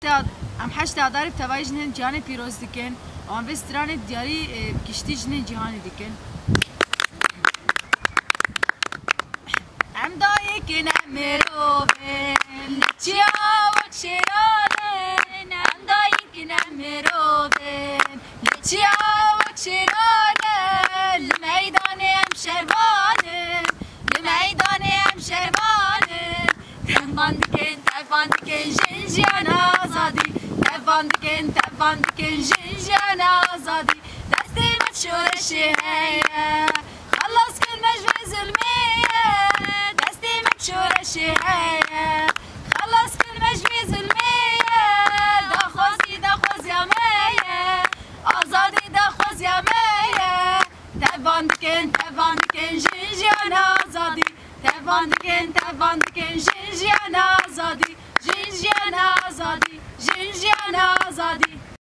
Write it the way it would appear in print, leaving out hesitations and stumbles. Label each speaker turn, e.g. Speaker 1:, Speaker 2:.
Speaker 1: ام حشت آدار بتوای جنین جهان پیروز دکن آن بستران دیاری کشتی جنین جهان دکن ام دایی که نمیروبن چیا و چرانن ام دایی که نمیروبن چیا و چرانن لمیدان ام شروانن لمیدان ام شروانن تفان دکن جنجان آزادی تفان دکن جنجان آزادی دستی مت شورشی هیا خلاص کن مجوی ظلمیه دستی مت شورشی هیا خلاص کن مجوی ظلمیه داخوز یامیه آزادی داخوز یامیه تفان دکن جنجان آزادی تفان دکن جنجان آزادی جنجان آزادی